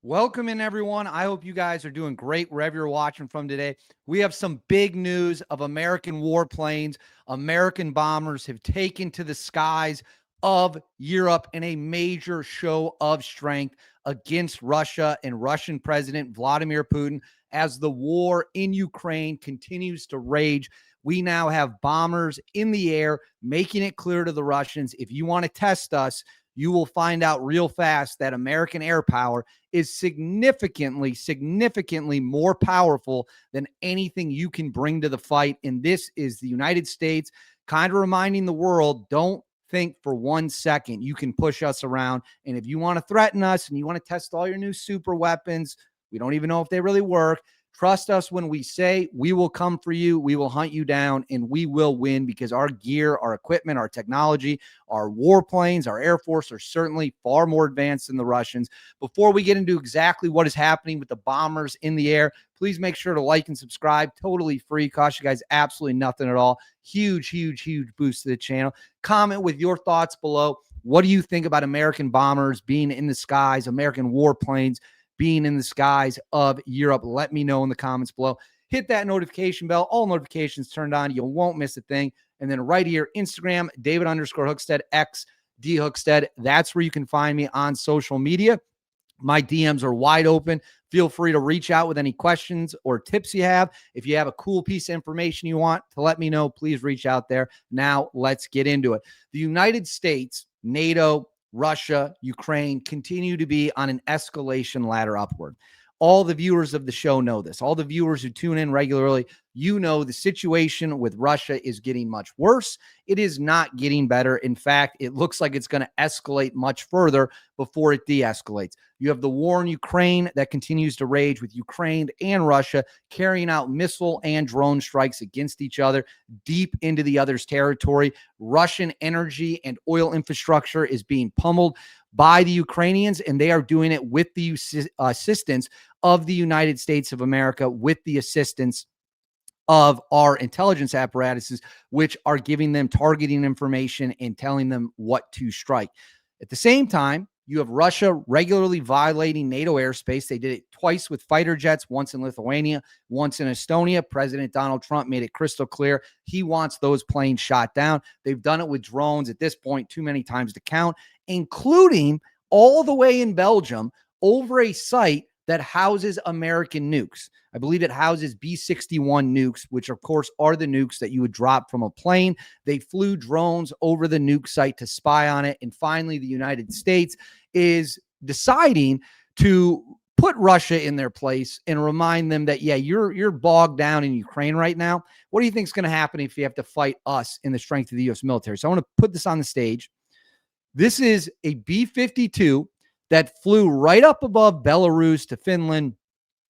Welcome in, everyone. I hope you guys are doing great wherever you're watching from today. We have some big news of American warplanes. American bombers have taken to the skies of Europe in a major show of strength against Russia and Russian President Vladimir Putin as the war in Ukraine continues to rage. We now have bombers in the air, making it clear to the Russians, if you want to test us, you will find out real fast that American air power is significantly more powerful than anything you can bring to the fight. And this is the United States kind of reminding the world, don't think for 1 second you can push us around. And if you want to threaten us and you want to test all your new super weapons, we don't even know if they really work. Trust us when we say we will come for you, we will hunt you down, and we will win because our gear, our equipment, our technology, our warplanes, our Air Force are certainly far more advanced than the Russians. Before we get into exactly what is happening with the bombers in the air, please make sure to like and subscribe. Totally free. Cost you guys absolutely nothing at all. Huge boost to the channel. Comment with your thoughts below. What do you think about American bombers being in the skies, American warplanes being in the skies of Europe? Let me know in the comments below. Hit that notification bell. All notifications turned on. You won't miss a thing. And then right here, Instagram, David_Hookstead, X, D Hookstead. That's where you can find me on social media. My DMs are wide open. Feel free to reach out with any questions or tips you have. If you have a cool piece of information you want to let me know, please reach out there. Now, let's get into it. The United States, NATO, Russia, Ukraine continue to be on an escalation ladder upward. All the viewers of the show know this. All the viewers who tune in regularly, you know the situation with Russia is getting much worse. It is not getting better. In fact, it looks like it's going to escalate much further before it de-escalates. You have the war in Ukraine that continues to rage, with Ukraine and Russia carrying out missile and drone strikes against each other deep into the other's territory. Russian energy and oil infrastructure is being pummeled by the Ukrainians, and they are doing it with the assistance of the United States of America, with the assistance of our intelligence apparatuses, which are giving them targeting information and telling them what to strike. At the same time, you have Russia regularly violating NATO airspace. They did it twice with fighter jets, once in Lithuania, once in Estonia. President Donald Trump made it crystal clear he wants those planes shot down. They've done it with drones at this point, too many times to count, including all the way in Belgium over a site that houses American nukes. I believe it houses B-61 nukes, which of course are the nukes that you would drop from a plane. They flew drones over the nuke site to spy on it. And finally, the United States is deciding to put Russia in their place and remind them that, yeah, you're bogged down in Ukraine right now. What do you think is going to happen if you have to fight us in the strength of the U.S. military? So I want to put this on the stage. This is a B-52 that flew right up above Belarus to Finland.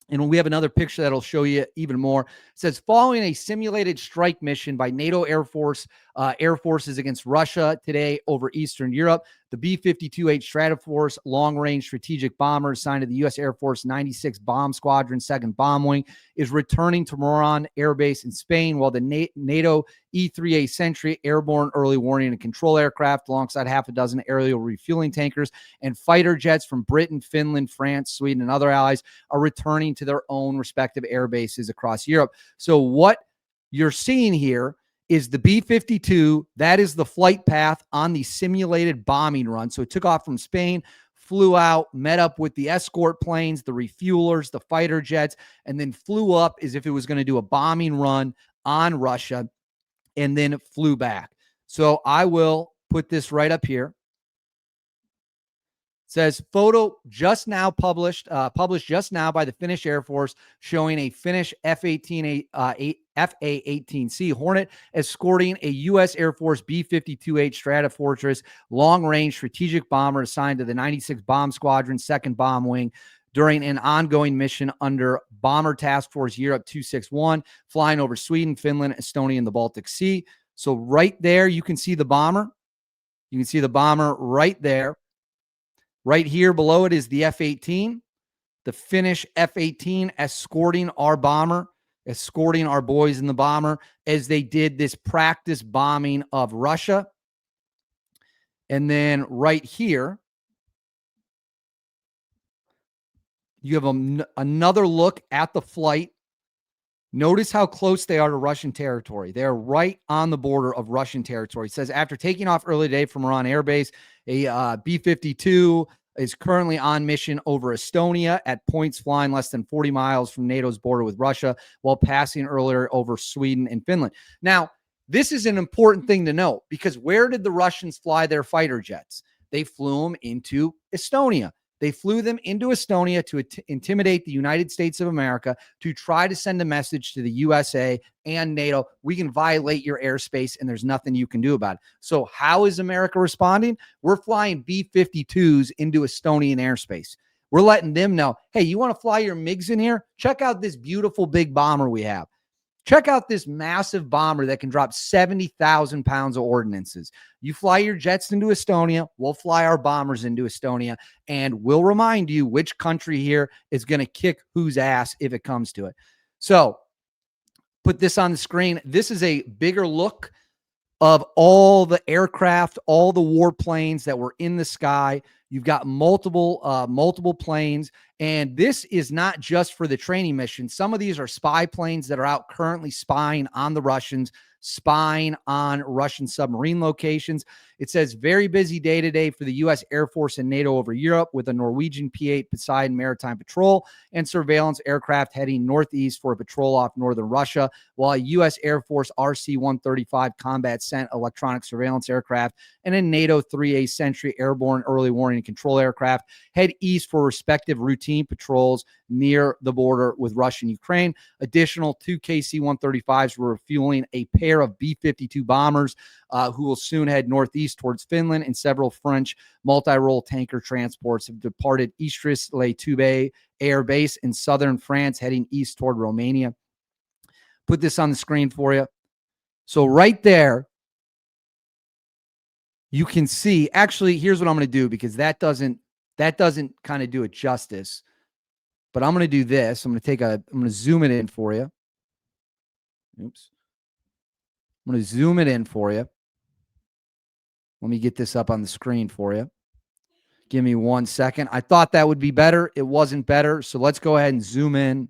And we have another picture that'll show you even more. It says, following a simulated strike mission by NATO air forces against Russia today over Eastern Europe, the B-52H Stratoforce long-range strategic bomber assigned to the U.S. Air Force 96 Bomb Squadron 2nd Bomb Wing is returning to Moron Air Base in Spain, while the NATO E-3A Sentry airborne early warning and control aircraft, alongside half a dozen aerial refueling tankers and fighter jets from Britain, Finland, France, Sweden, and other allies, are returning to their own respective air bases across Europe. So what you're seeing here is the B-52. That is the flight path on the simulated bombing run. So it took off from Spain, flew out, met up with the escort planes, the refuelers, the fighter jets, and then flew up as if it was going to do a bombing run on Russia, and then it flew back. So I will put this right up here. It says, photo just now published just now by the Finnish Air Force, showing a Finnish FA-18C Hornet escorting a U.S. Air Force B-52H Stratofortress long-range strategic bomber assigned to the 96 Bomb Squadron 2nd Bomb Wing during an ongoing mission under Bomber Task Force Europe 261, flying over Sweden, Finland, Estonia, and the Baltic Sea. So right there, you can see the bomber. You can see the bomber right there. Right here below it is the F-18, the Finnish F-18 escorting our bomber, escorting our boys in the bomber as they did this practice bombing of Russia. And then right here You have another look at the flight. Notice how close they are to Russian territory. They're right on the border of Russian territory. It says after taking off early today from Iran Air Base, a B-52 is currently on mission over Estonia at points flying less than 40 miles from NATO's border with Russia, while passing earlier over Sweden and Finland. Now, this is an important thing to note, because where did the Russians fly their fighter jets? They flew them into Estonia. They flew them into Estonia to intimidate the United States of America, to try to send a message to the USA and NATO. We can violate your airspace and there's nothing you can do about it. So how is America responding? We're flying B-52s into Estonian airspace. We're letting them know, hey, you want to fly your MiGs in here? Check out this beautiful big bomber we have. Check out this massive bomber that can drop 70,000 pounds of ordnances. You fly your jets into Estonia, we'll fly our bombers into Estonia, and we'll remind you which country here is going to kick whose ass if it comes to it. So put this on the screen. This is a bigger look of all the aircraft, all the warplanes that were in the sky. You've got multiple planes, and this is not just for the training mission. Some of these are spy planes that are out currently spying on the Russians, spying on Russian submarine locations. It says very busy day today for the U.S. Air Force and NATO over Europe, with a Norwegian P-8 Poseidon maritime patrol and surveillance aircraft heading northeast for a patrol off northern Russia, while a U.S. Air Force RC-135 combat sent electronic surveillance aircraft and a NATO 3A Sentry airborne early warning and control aircraft head east for respective routine patrols near the border with Russia and Ukraine. Additional 2 KC-135s were refueling a pair of B-52 bombers who will soon head northeast towards Finland, and several French multi-role tanker transports have departed Istris-le-Toubé Air Base in southern France, heading east toward Romania. Put this on the screen for you. So right there, you can see, actually, here's what I'm going to do, because that doesn't kind of do it justice. But I'm going to do this. I'm going to zoom it in for you. Oops. I'm going to zoom it in for you. Let me get this up on the screen for you. Give me 1 second. I thought that would be better. It wasn't better. So let's go ahead and zoom in.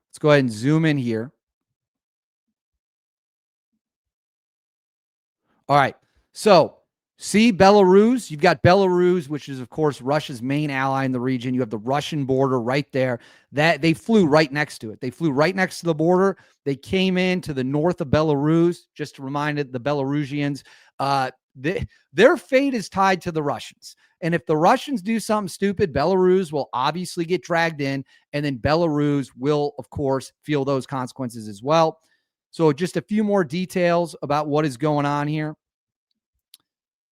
Let's go ahead and zoom in here. All right. So see Belarus? You've got Belarus, which is, of course, Russia's main ally in the region. You have the Russian border right there. That they flew right next to it. They flew right next to the border. They came in to the north of Belarus. Just to remind the Belarusians, their fate is tied to the Russians. And if the Russians do something stupid, Belarus will obviously get dragged in, and then Belarus will, of course, feel those consequences as well. So just a few more details about what is going on here.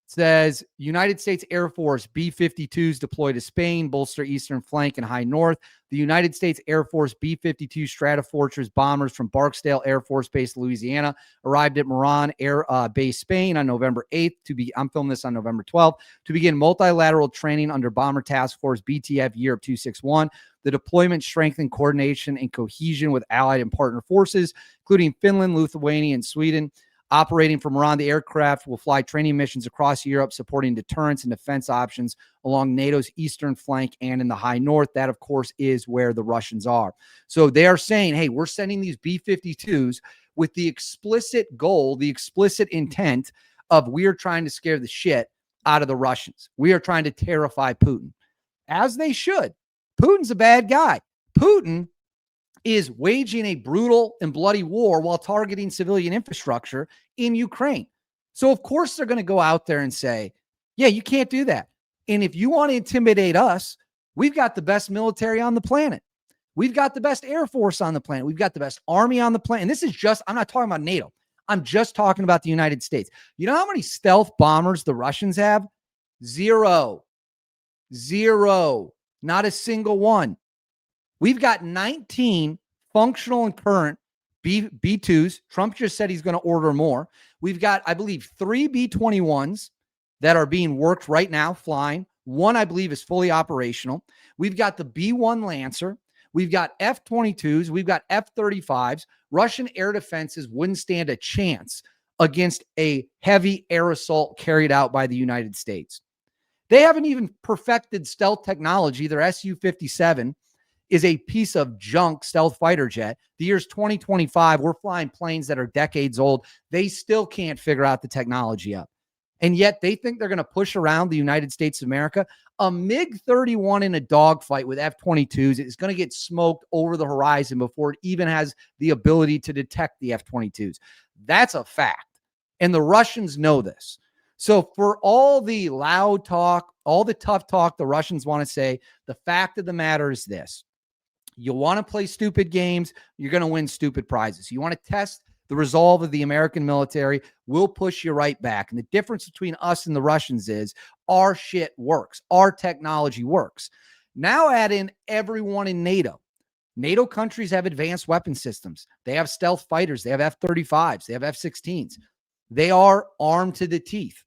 It says United States Air Force B-52s deployed to Spain, bolster eastern flank and high north. The United States Air Force B-52 Stratofortress bombers from Barksdale Air Force Base, Louisiana, arrived at Moran Air Base, Spain on November 8th. I'm filming this on November 12th to begin multilateral training under Bomber Task Force BTF Europe 261. The deployment strengthened coordination and cohesion with allied and partner forces, including Finland, Lithuania, and Sweden. Operating from Iran, the aircraft will fly training missions across Europe, supporting deterrence and defense options along NATO's eastern flank and in the high north. That, of course, is where the Russians are. So they are saying, hey, we're sending these B-52s with the explicit goal, the explicit intent of we are trying to scare the shit out of the Russians. We are trying to terrify Putin, as they should. Putin's a bad guy. Putin is waging a brutal and bloody war while targeting civilian infrastructure in Ukraine. So, of course, they're going to go out there and say, yeah, you can't do that. And if you want to intimidate us, we've got the best military on the planet. We've got the best Air Force on the planet. We've got the best army on the planet. And this is just, I'm not talking about NATO. I'm just talking about the United States. You know how many stealth bombers the Russians have? Zero. Not a single one. We've got 19 functional and current B-2s. Trump just said he's going to order more. We've got, I believe, 3 B-21s that are being worked right now, flying. One, I believe, is fully operational. We've got the B-1 Lancer. We've got F-22s. We've got F-35s. Russian air defenses wouldn't stand a chance against a heavy air assault carried out by the United States. They haven't even perfected stealth technology. Their Su-57 is a piece of junk stealth fighter jet. The year's 2025. We're flying planes that are decades old. They still can't figure out the technology up. And yet they think they're going to push around the United States of America. A MiG-31 in a dogfight with F-22s is going to get smoked over the horizon before it even has the ability to detect the F-22s. That's a fact. And the Russians know this. So for all the loud talk, all the tough talk the Russians want to say, the fact of the matter is this. You want to play stupid games, you're going to win stupid prizes. You want to test the resolve of the American military, we'll push you right back. And the difference between us and the Russians is our shit works. Our technology works. Now add in everyone in NATO. NATO countries have advanced weapon systems. They have stealth fighters. They have F-35s. They have F-16s. They are armed to the teeth.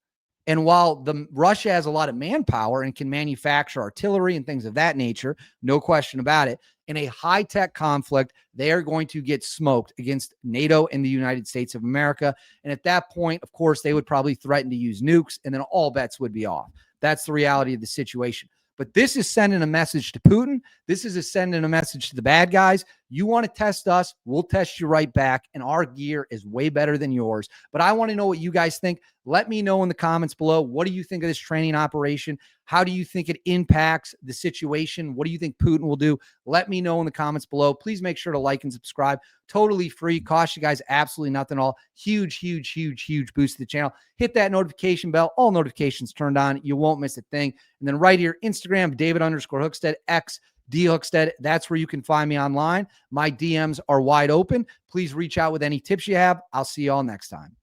And while Russia has a lot of manpower and can manufacture artillery and things of that nature, no question about it, in a high-tech conflict, they are going to get smoked against NATO and the United States of America. And at that point, of course, they would probably threaten to use nukes, and then all bets would be off. That's the reality of the situation. But this is sending a message to Putin. This is sending a message to the bad guys. You want to test us, we'll test you right back, and our gear is way better than yours. But I want to know what you guys think. Let me know in the comments below. What do you think of this training operation? How do you think it impacts the situation? What do you think Putin will do? Let me know in the comments below. Please make sure to like and subscribe. Totally free. Cost you guys absolutely nothing at all. Huge, huge, huge, huge boost to the channel. Hit that notification bell. All notifications turned on. You won't miss a thing. And then right here, Instagram, David_Hookstead, X, D Hookstead. That's where you can find me online. My DMs are wide open. Please reach out with any tips you have. I'll see you all next time.